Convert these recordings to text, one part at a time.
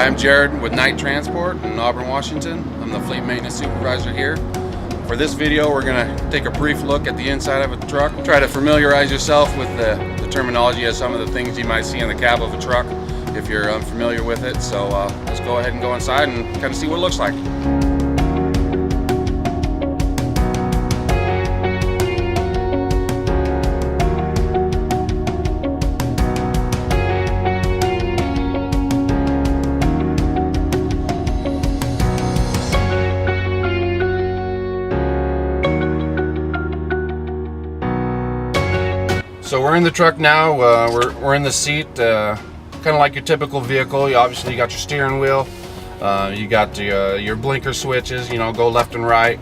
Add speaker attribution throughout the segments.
Speaker 1: I'm Jared with Knight Transport in Auburn, Washington. I'm the fleet maintenance supervisor here. For this video, we're going to take a brief look at the inside of a truck, try to familiarize yourself with the terminology of some of the things you might see in the cab of a truck if you're unfamiliar with it. So let's go ahead and go inside and kind of see what it looks like. So we're in the truck now. We're in the seat, kind of like your typical vehicle. You got your steering wheel. You got your blinker switches. Go left and right.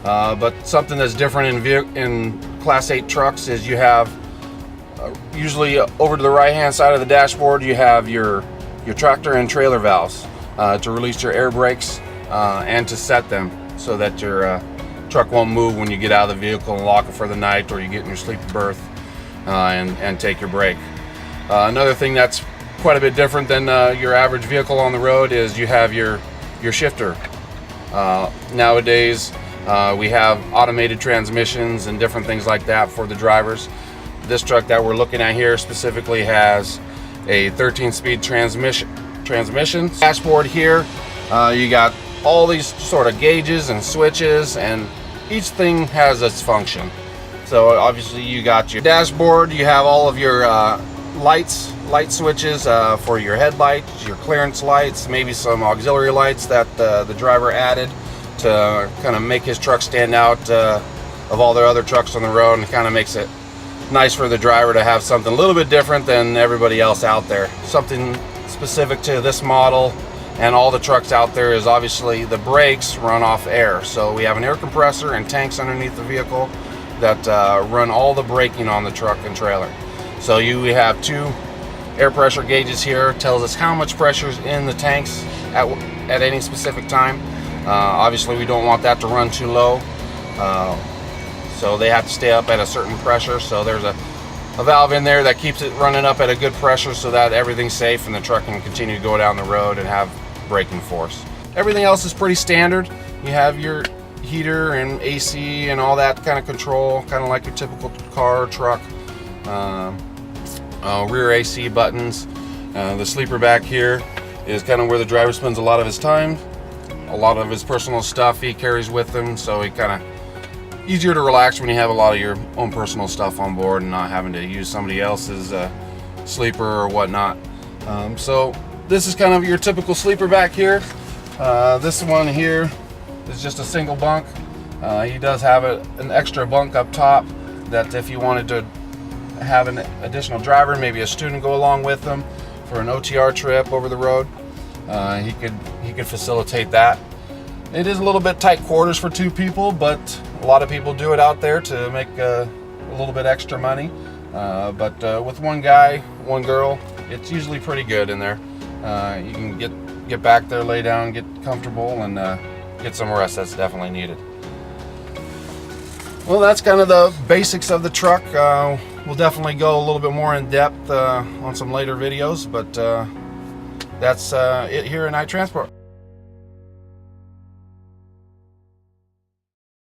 Speaker 1: But something that's different in Class 8 trucks is you have usually over to the right-hand side of the dashboard you have your tractor and trailer valves to release your air brakes and to set them so that your truck won't move when you get out of the vehicle and lock it for the night, or you get in your sleeping berth. And take your brake. Another thing that's quite a bit different than your average vehicle on the road is you have your shifter. Nowadays we have automated transmissions and different things like that for the drivers. This truck that we're looking at here specifically has a 13-speed transmission. Dashboard here, you got all these sort of gauges and switches, and each thing has its function. So obviously you got your dashboard, you have all of your light switches for your headlights, your clearance lights, maybe some auxiliary lights that the driver added to kind of make his truck stand out of all the other trucks on the road, and kind of makes it nice for the driver to have something a little bit different than everybody else out there. Something specific to this model and all the trucks out there is obviously the brakes run off air. So we have an air compressor and tanks underneath the vehicle that run all the braking on the truck and trailer. So we have two air pressure gauges here. Tells us how much pressure is in the tanks at any specific time. Obviously we don't want that to run too low, so they have to stay up at a certain pressure. So there's a valve in there that keeps it running up at a good pressure so that everything's safe and the truck can continue to go down the road and have braking force. Everything else is pretty standard. You have your heater and AC and all that kind of control, kind of like your typical car or truck. Rear AC buttons. The sleeper back here is kind of where the driver spends a lot of his time. A lot of his personal stuff he carries with him, so he kind of easier to relax when you have a lot of your own personal stuff on board and not having to use somebody else's sleeper or whatnot. So this is kind of your typical sleeper back here. This one here is just a single bunk. He does have an extra bunk up top that if you wanted to have an additional driver, maybe a student go along with them for an OTR trip over the road, he could facilitate that. It is a little bit tight quarters for two people, but a lot of people do it out there to make a little bit extra money. But with one guy, one girl, it's usually pretty good in there. You can get back there, lay down, get comfortable, and get some rest. That's definitely needed. Well, that's kind of the basics of the truck. We'll definitely go a little bit more in depth on some later videos, but that's it here at Knight Transport.